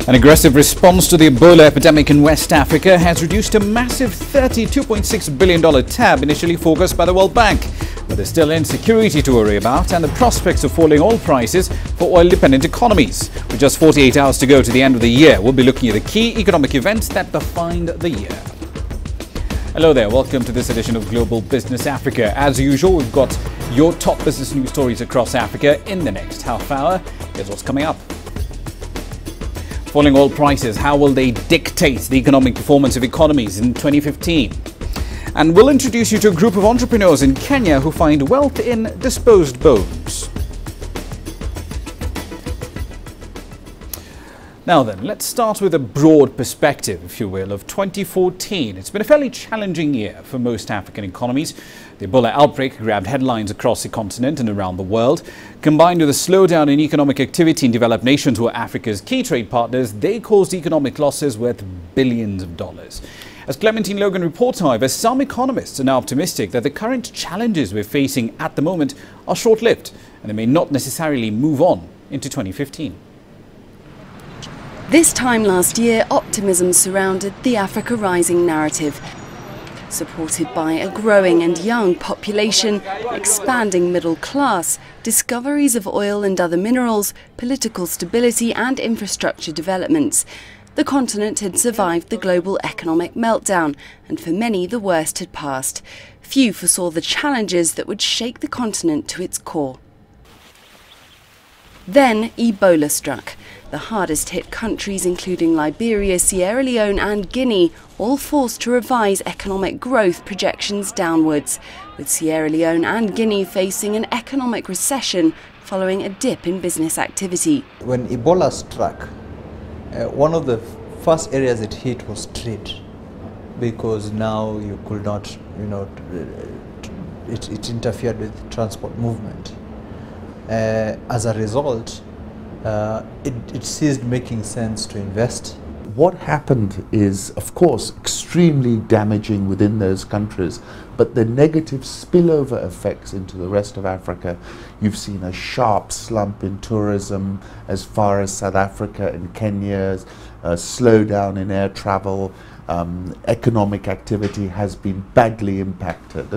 An aggressive response to the Ebola epidemic in West Africa has reduced a massive $32.6 billion tab initially forecast by the World Bank. But there's still insecurity to worry about and the prospects of falling oil prices for oil-dependent economies. With just 48 hours to go to the end of the year, we'll be looking at the key economic events that defined the year. Hello there, welcome to this edition of Global Business Africa. As usual, we've got your top business news stories across Africa in the next half hour. Here's what's coming up. Falling oil prices, how will they dictate the economic performance of economies in 2015? And we'll introduce you to a group of entrepreneurs in Kenya who find wealth in disposed bones. Now then, let's start with a broad perspective, if you will, of 2014. It's been a fairly challenging year for most African economies. The Ebola outbreak grabbed headlines across the continent and around the world. Combined with a slowdown in economic activity in developed nations who are Africa's key trade partners, they caused economic losses worth billions of dollars. As Clementine Logan reports, however, some economists are now optimistic that the current challenges we're facing at the moment are short-lived and they may not necessarily move on into 2015. This time last year, optimism surrounded the Africa Rising narrative. Supported by a growing and young population, expanding middle class, discoveries of oil and other minerals, political stability and infrastructure developments. The continent had survived the global economic meltdown, and for many the worst had passed. Few foresaw the challenges that would shake the continent to its core. Then Ebola struck. The hardest hit countries, including Liberia, Sierra Leone and Guinea, all forced to revise economic growth projections downwards, with Sierra Leone and Guinea facing an economic recession following a dip in business activity. When Ebola struck, one of the first areas it hit was trade, because now you could not, it interfered with transport movement. As a result, it ceased making sense to invest. What happened is, of course, extremely damaging within those countries, but the negative spillover effects into the rest of Africa, you've seen a sharp slump in tourism as far as South Africa and Kenya, a slowdown in air travel, economic activity has been badly impacted.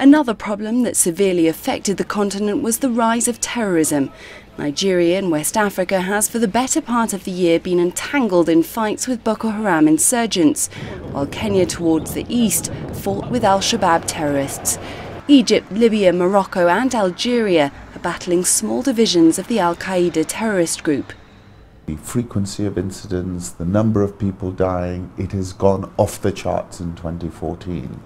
Another problem that severely affected the continent was the rise of terrorism. Nigeria in West Africa has for the better part of the year been entangled in fights with Boko Haram insurgents, while Kenya towards the east fought with Al-Shabaab terrorists. Egypt, Libya, Morocco and Algeria are battling small divisions of the Al-Qaeda terrorist group. The frequency of incidents, the number of people dying, it has gone off the charts in 2014.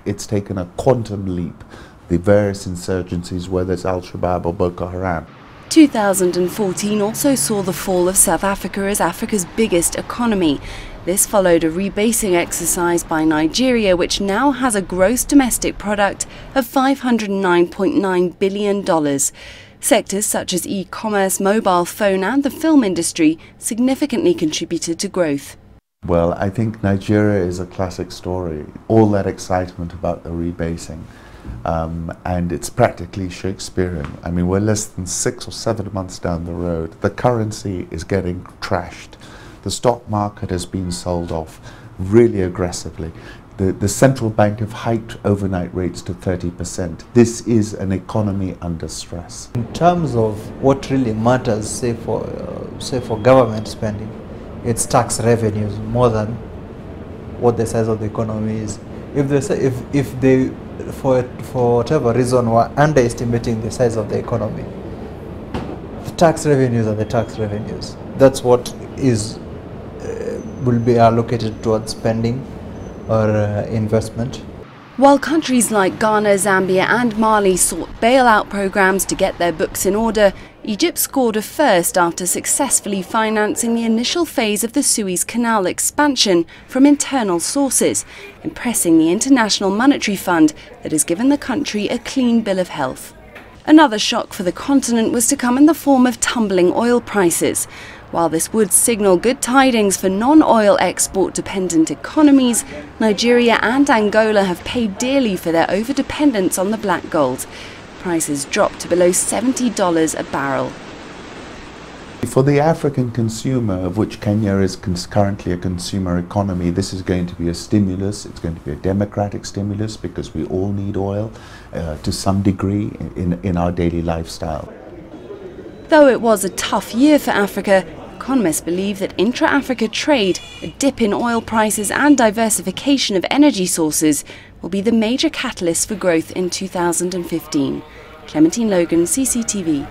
It's taken a quantum leap. The various insurgencies, whether it's Al-Shabaab or Boko Haram. 2014 also saw the fall of South Africa as Africa's biggest economy. This followed a rebasing exercise by Nigeria, which now has a gross domestic product of $509.9 billion. Sectors such as e-commerce, mobile phone and the film industry significantly contributed to growth. Well, I think Nigeria is a classic story. All that excitement about the rebasing. And it's practically Shakespearean. I mean, we're less than 6 or 7 months down the road. The currency is getting trashed. The stock market has been sold off really aggressively. The central bank have hiked overnight rates to 30%. This is an economy under stress. In terms of what really matters, say for government spending, it's tax revenues more than what the size of the economy is. If they for whatever reason were underestimating the size of the economy, the tax revenues are the tax revenues. That's what will be allocated towards spending or investment. While countries like Ghana, Zambia and Mali sought bailout programs to get their books in order, Egypt scored a first after successfully financing the initial phase of the Suez Canal expansion from internal sources, impressing the International Monetary Fund that has given the country a clean bill of health. Another shock for the continent was to come in the form of tumbling oil prices. While this would signal good tidings for non-oil export-dependent economies, Nigeria and Angola have paid dearly for their overdependence on the black gold. Prices dropped to below $70 a barrel. For the African consumer, of which Kenya is currently a consumer economy, this is going to be a stimulus. It's going to be a democratic stimulus because we all need oil to some degree in our daily lifestyle. Though it was a tough year for Africa, economists believe that intra-Africa trade, a dip in oil prices and diversification of energy sources will be the major catalyst for growth in 2015. Clementine Logan, CCTV.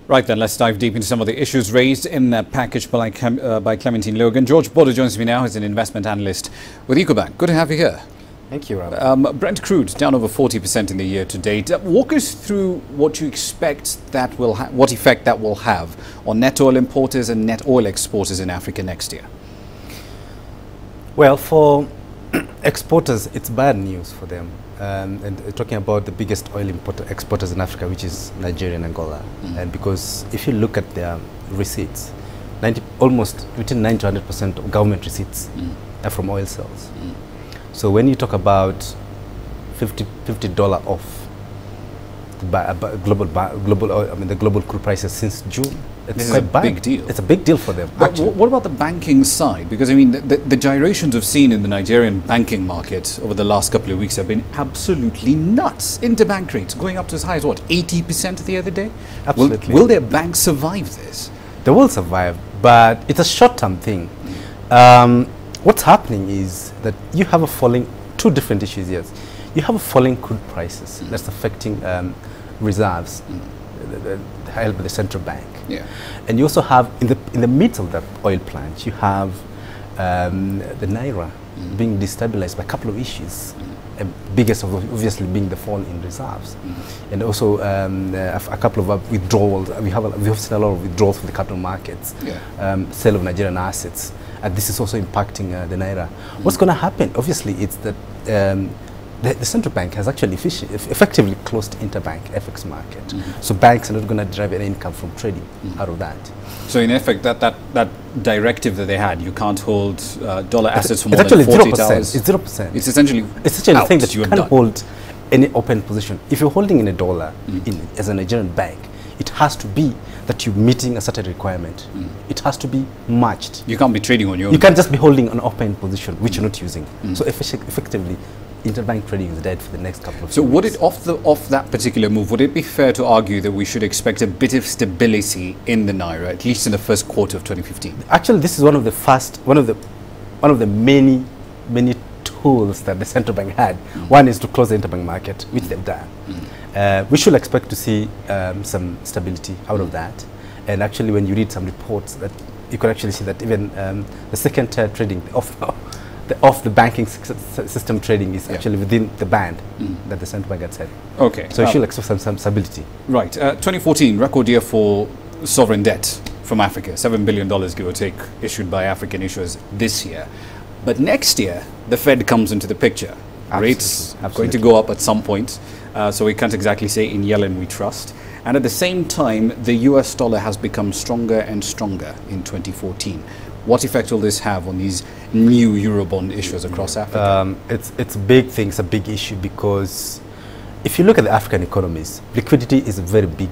Right then, let's dive deep into some of the issues raised in that package by Clementine Logan. George Border joins me now as an investment analyst with Ecobank. Good to have you here. Thank you, Rob. Brent crude down over 40% in the year to date. Walk us through what you expect that will what effect that will have on net oil importers and net oil exporters in Africa next year. Well, for exporters, it's bad news for them. And talking about the biggest oil exporters in Africa, which is Nigeria and Angola. And because if you look at their receipts, almost between 90 to 100% of government receipts are from oil sales. So when you talk about $50 off the global crude prices since June, it's quite bad. Big deal. It's a big deal for them. But what about the banking side? Because I mean, the gyrations we've seen in the Nigerian banking market over the last couple of weeks have been absolutely nuts. Interbank rates going up to as high as what, 80% the other day? Absolutely. Will their banks survive this? They will survive, but it's a short-term thing. What's happening is that you have two different issues here. You have a falling crude prices that's affecting reserves held by the central bank. Yeah. And you also have, in the midst of that oil plant, you have the Naira being destabilized by a couple of issues. Biggest of obviously being the fall in reserves. And also a couple of withdrawals. We have seen a lot of withdrawals from the capital markets, sale of Nigerian assets. And this is also impacting the Naira. What's going to happen? Obviously, it's that the central bank has actually effectively closed interbank FX market. So banks are not going to derive any income from trading out of that. So in effect, that directive that they had, you can't hold dollar assets for more than 48 hours. It's 0%. It's essentially the thing that you can't hold any open position. If you're holding in a dollar as a Nigerian bank, it has to be that you're meeting a certain requirement. It has to be matched. You can't be trading on your own. You can't just be holding an open position, which you're not using. So effectively, interbank trading is dead for the next couple of years. So would it, off that particular move, would it be fair to argue that we should expect a bit of stability in the Naira, at least in the first quarter of 2015? Actually, this is one of the many tools that the central bank had. One is to close the interbank market, which they've done. We should expect to see some stability out of that. And actually, when you read some reports, that you could actually see that even the second tier trading, off the banking system trading is actually within the band that the central bank had said. Okay. So you should expect some stability. Right. 2014, record year for sovereign debt from Africa, $7 billion, give or take, issued by African issuers this year. But next year, the Fed comes into the picture. Rates are going to go up at some point, so we can't exactly say in Yellen we trust. And at the same time, the US dollar has become stronger and stronger in 2014. What effect will this have on these new Eurobond issuers across Africa? It's a big thing, it's a big issue, because if you look at the African economies, liquidity is very big.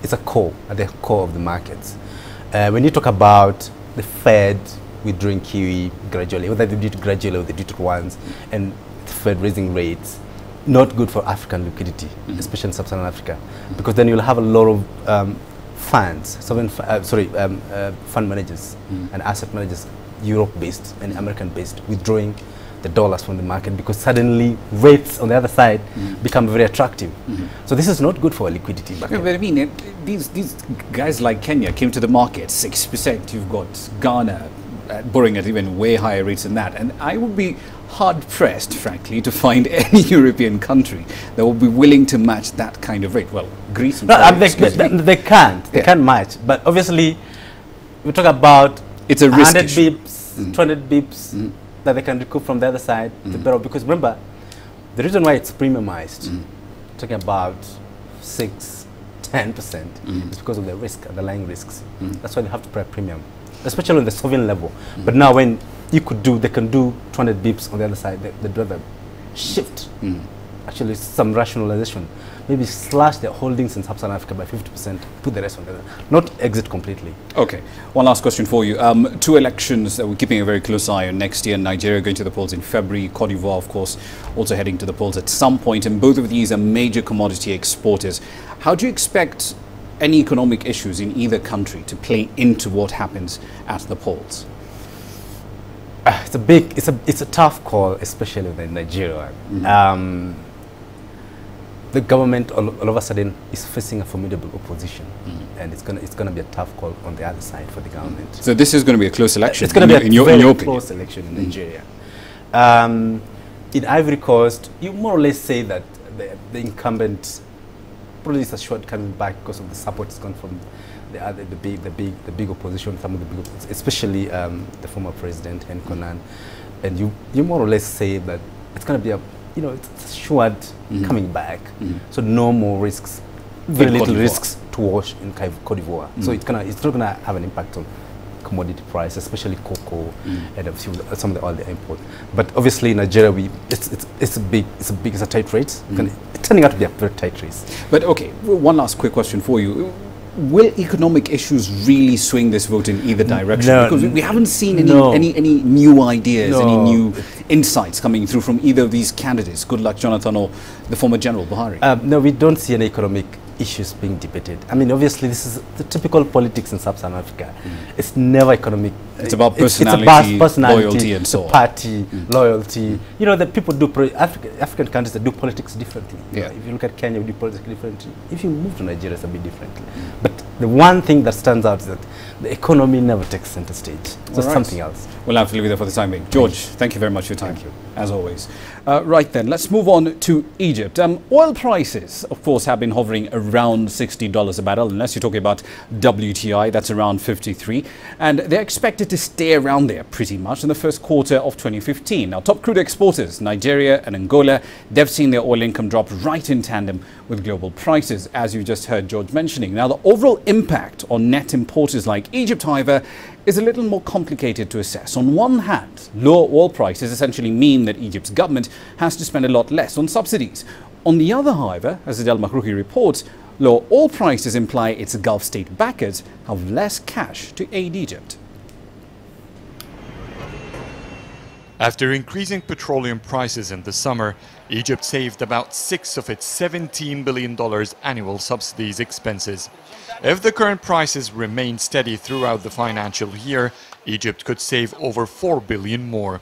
It's a core, at the core of the markets. When you talk about the Fed withdrawing QE gradually, whether they did it gradually or they did it once, and the Fed raising rates, not good for African liquidity, especially in sub-Saharan Africa, because then you'll have a lot of funds, fund managers and asset managers, Europe-based and American-based, withdrawing the dollars from the market because suddenly rates on the other side become very attractive. So this is not good for liquidity. Yeah, but I mean, these guys like Kenya came to the market 6%. You've got Ghana borrowing at even way higher rates than that, and I would be hard-pressed, frankly, to find any European country that would be willing to match that kind of rate. Well, Greece and they can't match. But obviously, we talk about it's a risk 100 bips, 200 bips that they can recoup from the other side. The better, because remember, the reason why it's premiumized, talking about 6-10%, is because of the risk, underlying risks. That's why they have to pay a premium, especially on the sovereign level. But now when they can do 200 bips on the other side, they'd rather shift actually some rationalization. Maybe slash their holdings in Sub-Saharan Africa by 50%, put the rest on the not exit completely. Okay, one last question for you. Two elections that we're keeping a very close eye on next year. Nigeria going to the polls in February, Cote d'Ivoire, of course, also heading to the polls at some point, and both of these are major commodity exporters. How do you expect any economic issues in either country to play into what happens at the polls? It's a tough call, especially in Nigeria. Mm-hmm. The government all of a sudden is facing a formidable opposition, and it's gonna be a tough call on the other side for the government. So this is going to be a close election. It's going to be in your close election in Nigeria. In Ivory Coast, you more or less say that the incumbent probably is assured coming back because of the support is gone from the big opposition, some of the big, especially the former president Hen Konan, and you more or less say that it's going to be a it's assured coming back. So no more risks, very little risks to wash in Cote d'Ivoire. So it's not gonna have an impact on commodity price, especially cocoa and some of the oil they import. But obviously in Nigeria, it's a tight race. It's turning out to be a very tight race. But okay, one last quick question for you. Will economic issues really swing this vote in either direction? No, because we haven't seen any new ideas, any new insights coming through from either of these candidates, Goodluck Jonathan or the former General Buhari. No, we don't see any economic issues being debated. I mean, obviously, this is the typical politics in Sub-Saharan Africa. It's never economic. It's about personality, it's about personality, loyalty, and so on. Party, loyalty. You know, that people do, African countries that do politics differently. Yeah. If you look at Kenya, we do politics differently. If you move to Nigeria, it's a bit differently. But the one thing that stands out is that the economy never takes center stage. So something else. We'll have to leave it there for the time being. George, thank you very much for your time. Thank you. As always. Right then, let's move on to Egypt. Oil prices, of course, have been hovering around $60 a barrel, unless you're talking about WTI, that's around 53. And they're expected to stay around there pretty much in the first quarter of 2015. Now, top crude exporters, Nigeria and Angola, they've seen their oil income drop right in tandem with global prices, as you just heard George mentioning. Now, the overall impact on net importers like Egypt, however, is a little more complicated to assess. On one hand, lower oil prices essentially mean that Egypt's government has to spend a lot less on subsidies. On the other, however, as Adel Makhrouki reports, lower oil prices imply its Gulf state backers have less cash to aid Egypt. After increasing petroleum prices in the summer, Egypt saved about 6 of its $17 billion annual subsidies expenses. If the current prices remain steady throughout the financial year, Egypt could save over $4 billion more.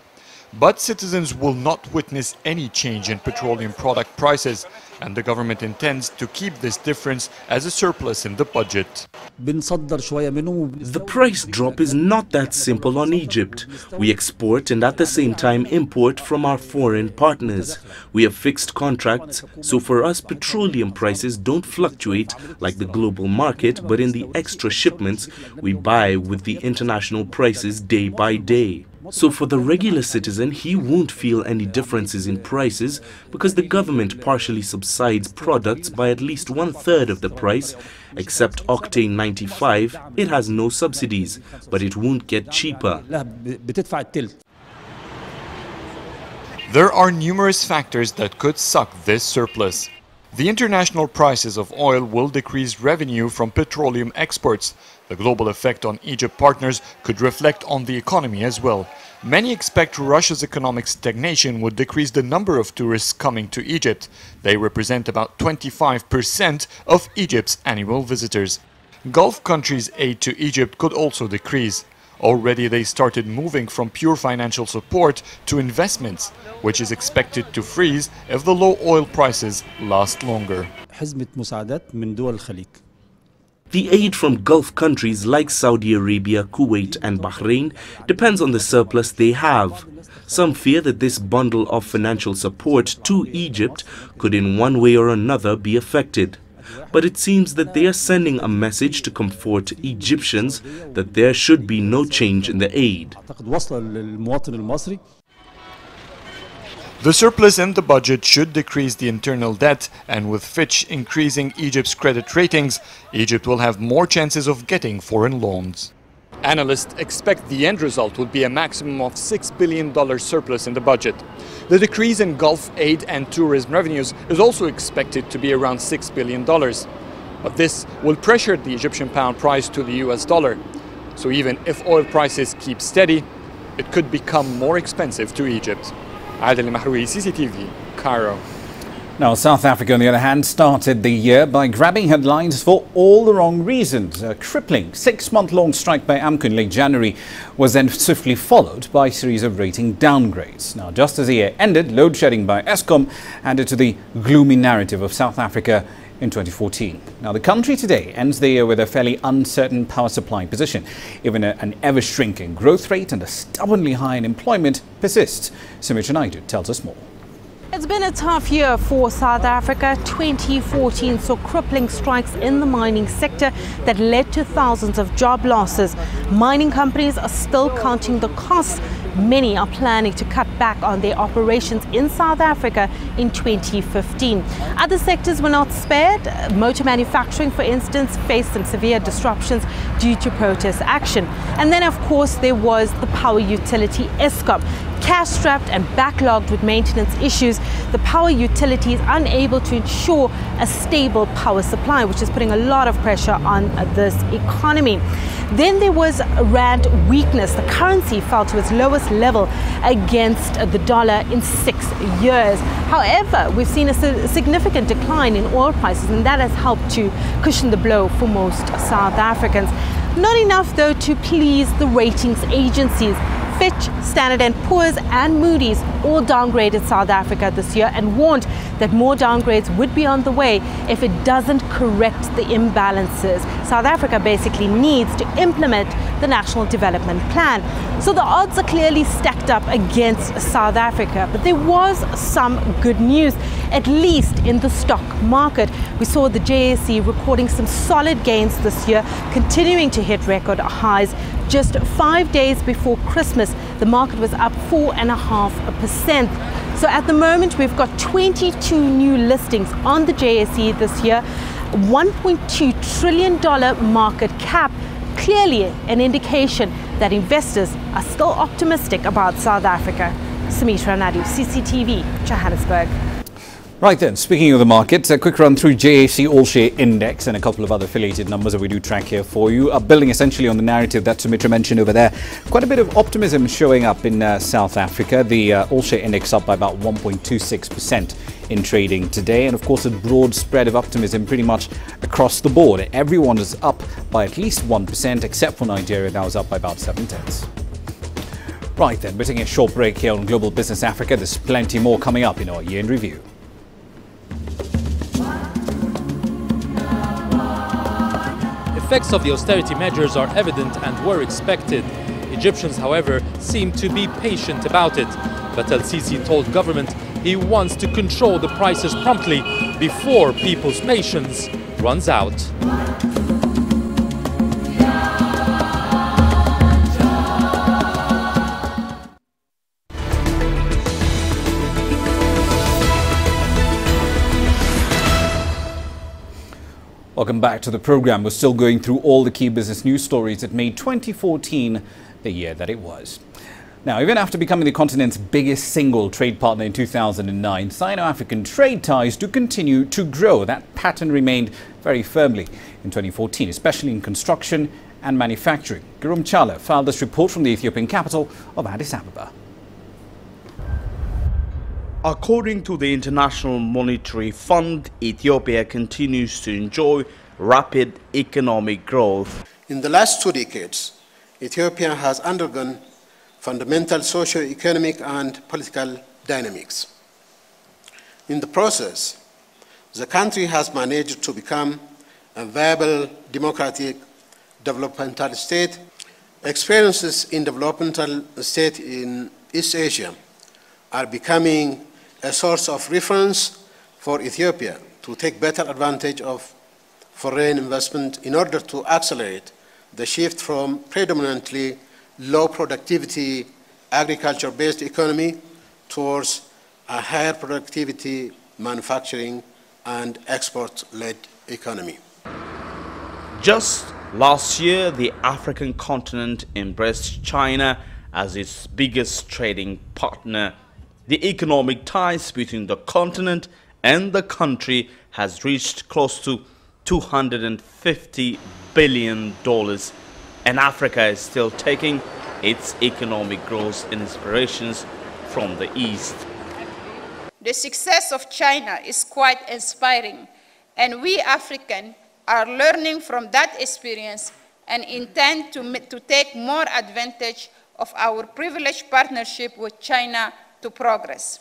But citizens will not witness any change in petroleum product prices, and the government intends to keep this difference as a surplus in the budget. The price drop is not that simple on Egypt. We export and at the same time import from our foreign partners. We have fixed contracts, so for us petroleum prices don't fluctuate like the global market, but in the extra shipments we buy with the international prices day by day. So for the regular citizen, he won't feel any differences in prices because the government partially subsides products by at least 1/3 of the price. Except octane 95, it has no subsidies, but it won't get cheaper. There are numerous factors that could suck this surplus. The international prices of oil will decrease revenue from petroleum exports. The global effect on Egypt partners could reflect on the economy as well. Many expect Russia's economic stagnation would decrease the number of tourists coming to Egypt. They represent about 25% of Egypt's annual visitors. Gulf countries' aid to Egypt could also decrease. Already they started moving from pure financial support to investments, which is expected to freeze if the low oil prices last longer. The aid from Gulf countries like Saudi Arabia, Kuwait and Bahrain depends on the surplus they have. Some fear that this bundle of financial support to Egypt could in one way or another be affected. But it seems that they are sending a message to comfort Egyptians that there should be no change in the aid. The surplus in the budget should decrease the internal debt, and with Fitch increasing Egypt's credit ratings, Egypt will have more chances of getting foreign loans. Analysts expect the end result will be a maximum of $6 billion surplus in the budget. The decrease in Gulf aid and tourism revenues is also expected to be around $6 billion. But this will pressure the Egyptian pound price to the US dollar. So even if oil prices keep steady, it could become more expensive to Egypt. Adel Mahroui, CCTV, Cairo. Now, South Africa, on the other hand, started the year by grabbing headlines for all the wrong reasons. A crippling 6-month-long strike by AMCU in late January was then swiftly followed by a series of rating downgrades. Now, just as the year ended, load shedding by Eskom added to the gloomy narrative of South Africa in 2014. Now, the country today ends the year with a fairly uncertain power supply position. Even an ever-shrinking growth rate and a stubbornly high unemployment persists. Sumitra Naidu tells us more. It's been a tough year for South Africa. 2014 saw crippling strikes in the mining sector that led to thousands of job losses. Mining companies are still counting the costs. Many are planning to cut back on their operations in South Africa in 2015. Other sectors were not spared. Motor manufacturing, for instance, faced some severe disruptions due to protest action. And then, of course, there was the power utility Eskom. Cash-strapped and backlogged with maintenance issues, the power utility is unable to ensure a stable power supply, which is putting a lot of pressure on this economy. Then there was rand weakness. The currency fell to its lowest level against the dollar in 6 years. However, we've seen a significant decline in oil prices, and that has helped to cushion the blow for most South Africans. Not enough, though, to please the ratings agencies. Fitch, Standard & Poor's and Moody's all downgraded South Africa this year and warned that more downgrades would be on the way if it doesn't correct the imbalances. South Africa basically needs to implement the National Development Plan. So the odds are clearly stacked up against South Africa. But there was some good news, at least in the stock market. We saw the JSE recording some solid gains this year, continuing to hit record highs. Just 5 days before Christmas, the market was up 4.5%. So at the moment, we've got 22 new listings on the JSE this year, $1.2 trillion market cap, clearly an indication that investors are still optimistic about South Africa. Sumitra Naidu, CCTV, Johannesburg. Right then, speaking of the markets, a quick run through JSE All-Share Index and a couple of other affiliated numbers that we do track here for you. Building essentially on the narrative that Sumitra mentioned over there. Quite a bit of optimism showing up in South Africa. The All-Share Index up by about 1.26% in trading today. And of course, a broad spread of optimism pretty much across the board. Everyone is up by at least 1%, except for Nigeria, that was up by about 0.7. Right then, we're taking a short break here on Global Business Africa. There's plenty more coming up in our year in review. Effects of the austerity measures are evident and were expected. Egyptians, however, seem to be patient about it. But El-Sisi told government he wants to control the prices promptly before people's patience runs out. Welcome back to the program. We're still going through all the key business news stories that made 2014 the year that it was. Now, even after becoming the continent's biggest single trade partner in 2009, Sino-African trade ties do continue to grow. That pattern remained very firmly in 2014, especially in construction and manufacturing. Gurum Chale filed this report from the Ethiopian capital of Addis Ababa. According to the International Monetary Fund, Ethiopia continues to enjoy rapid economic growth. In the last 2 decades, Ethiopia has undergone fundamental socio-economic and political dynamics. In the process, the country has managed to become a viable democratic developmental state. Experiences in developmental state in East Asia are becoming a source of reference for Ethiopia to take better advantage of foreign investment in order to accelerate the shift from predominantly low productivity agriculture-based economy towards a higher productivity manufacturing and export-led economy. Just Last year, the African continent embraced China as its biggest trading partner. The economic ties between the continent and the country has reached close to $250 billion, and Africa is still taking its economic growth inspirations from the East. The success of China is quite inspiring, and we Africans are learning from that experience and intend to take more advantage of our privileged partnership with China to progress.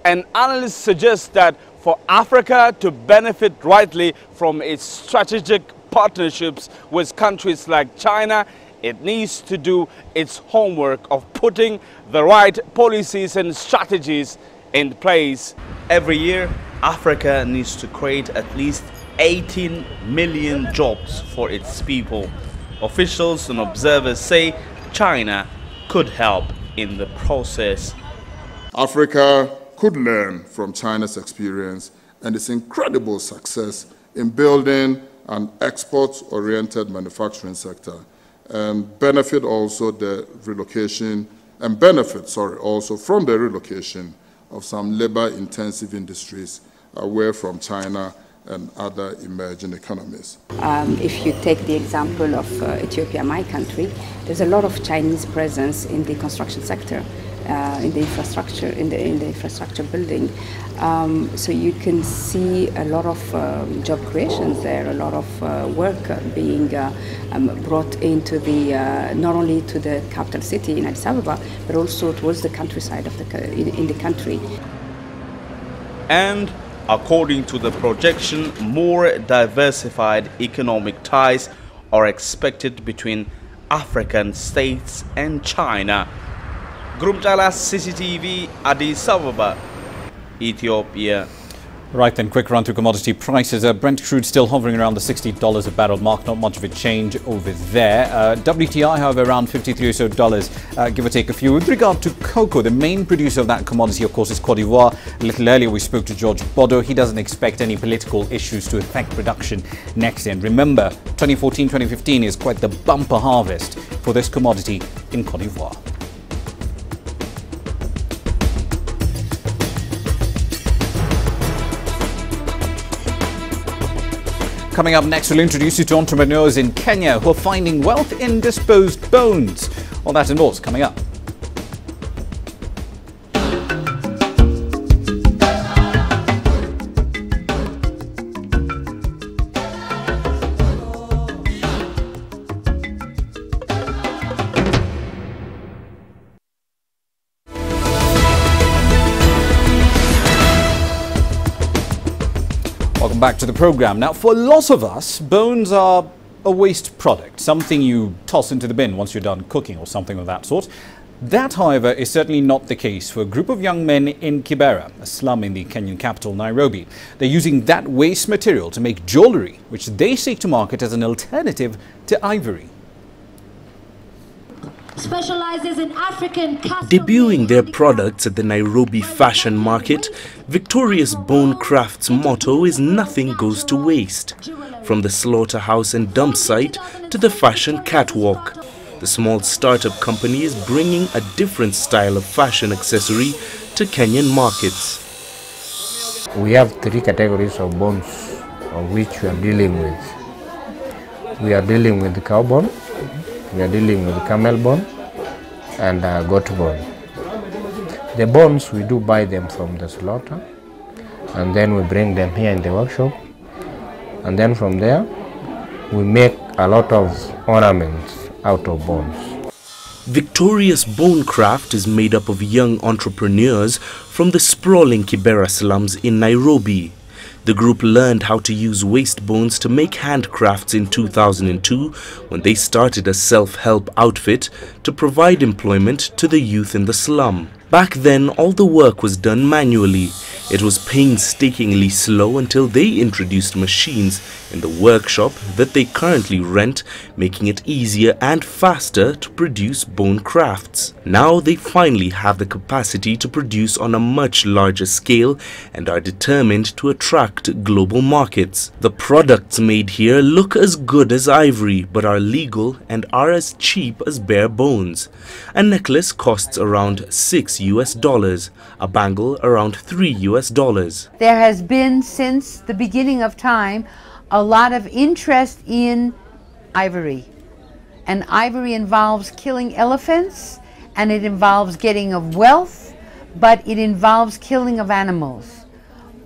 And analysts suggest that for Africa to benefit rightly from its strategic partnerships with countries like China, it needs to do its homework of putting the right policies and strategies in place. Every year, Africa needs to create at least 18 million jobs for its people. Officials and observers say China could help in the process. Africa could learn from China's experience and its incredible success in building an export-oriented manufacturing sector, and benefit also the relocation and benefit, also from the relocation of some labor-intensive industries away from China and other emerging economies. If you take the example of Ethiopia, my country, there's a lot of Chinese presence in the construction sector, in the infrastructure building. So you can see a lot of job creations there, a lot of work being brought into the not only to the capital city in Addis Ababa, but also towards the countryside of in the country. And according to the projection, more diversified economic ties are expected between African states and China. Grumjala CCTV, Addis Ababa, Ethiopia. Right then, quick run through commodity prices. Brent crude still hovering around the $60 a barrel mark, not much of a change over there. WTI, however, around $53 or so dollars, give or take a few. With regard to cocoa, the main producer of that commodity, of course, is Cote d'Ivoire. A little earlier, we spoke to George Bodo. He doesn't expect any political issues to affect production next year. And remember, 2014-2015 is quite the bumper harvest for this commodity in Cote d'Ivoire. Coming up next, we'll introduce you to entrepreneurs in Kenya who are finding wealth in disposed bones. All that and more is coming up. Welcome back to the program. Now, for lots of us, bones are a waste product, something you toss into the bin once you're done cooking or something of that sort. That, however, is certainly not the case for a group of young men in Kibera, a slum in the Kenyan capital, Nairobi. They're using that waste material to make jewellery, which they seek to market as an alternative to ivory. Specializes in African custom. Debuting their products at the Nairobi fashion market, Victorious Bone Craft's motto is nothing goes to waste. From the slaughterhouse and dump site to the fashion catwalk, the small startup company is bringing a different style of fashion accessory to Kenyan markets. We have three categories of bones of which we are dealing with. We are dealing with the cow bone, we are dealing with camel bone and goat bone. The bones, we do buy them from the slaughter, and then we bring them here in the workshop, and then from there we make a lot of ornaments out of bones. Victorious Bone Craft is made up of young entrepreneurs from the sprawling Kibera slums in Nairobi. The group learned how to use waste bones to make handcrafts in 2002 when they started a self-help outfit to provide employment to the youth in the slum. Back then, all the work was done manually, It was painstakingly slow until they introduced machines in the workshop that they currently rent, making it easier and faster to produce bone crafts. Now they finally have the capacity to produce on a much larger scale and are determined to attract global markets. The products made here look as good as ivory but are legal and are as cheap as bare bones. A necklace costs around $6 US, a bangle around $3 US. There has been since the beginning of time a lot of interest in ivory, and ivory involves killing elephants, and it involves getting of wealth, but it involves killing of animals.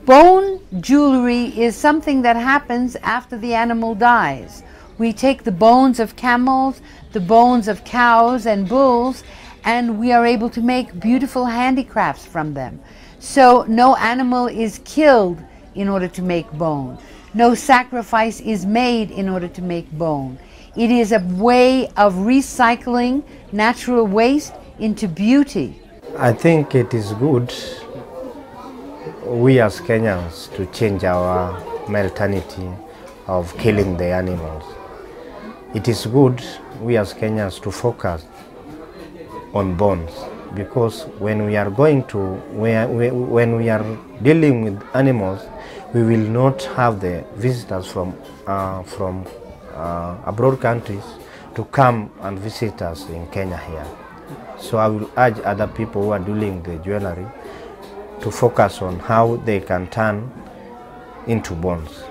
Bone jewelry is something that happens after the animal dies. We take the bones of camels, the bones of cows and bulls, and we are able to make beautiful handicrafts from them. So no animal is killed in order to make bone. No sacrifice is made in order to make bone. It is a way of recycling natural waste into beauty. I think it is good, we as Kenyans, to change our mentality of killing the animals. It is good, we as Kenyans, to focus on bones, because when we are going to, when we are dealing with animals, we will not have the visitors from abroad countries to come and visit us in Kenya here. So I will urge other people who are dealing the jewelry to focus on how they can turn into bones.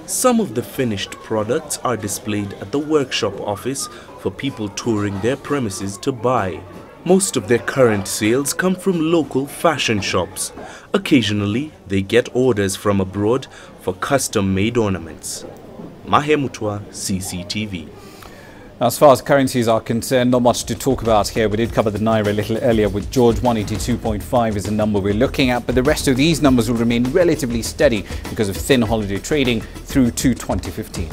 Some of the finished products are displayed at the workshop office for people touring their premises to buy. Most of their current sales come from local fashion shops. Occasionally, they get orders from abroad for custom-made ornaments. Mahe Mutwa, CCTV. As far as currencies are concerned, not much to talk about here. We did cover the Naira a little earlier with George. 182.5 is the number we're looking at, but the rest of these numbers will remain relatively steady because of thin holiday trading through to 2015.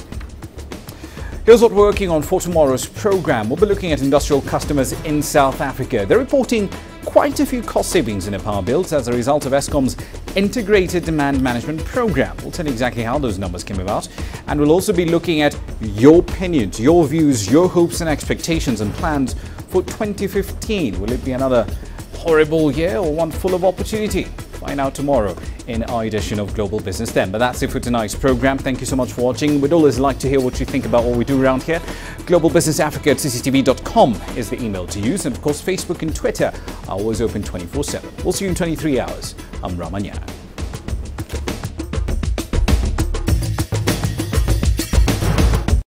Here's what we're working on for tomorrow's program. We'll be looking at industrial customers in South Africa. They're reporting quite a few cost savings in their power bills as a result of Eskom's integrated demand management program. We'll tell you exactly how those numbers came about, and we'll also be looking at your opinions, your views, your hopes and expectations and plans for 2015. Will it be another horrible year or one full of opportunity? Find out tomorrow in our edition of Global Business Then. But that's it for tonight's program. Thank you so much for watching. We'd always like to hear what you think about what we do around here. Global Business Africa at cctv.com is the email to use. And of course, Facebook and Twitter are always open 24/7. We'll see you in 23 hours. I'm Ramanya.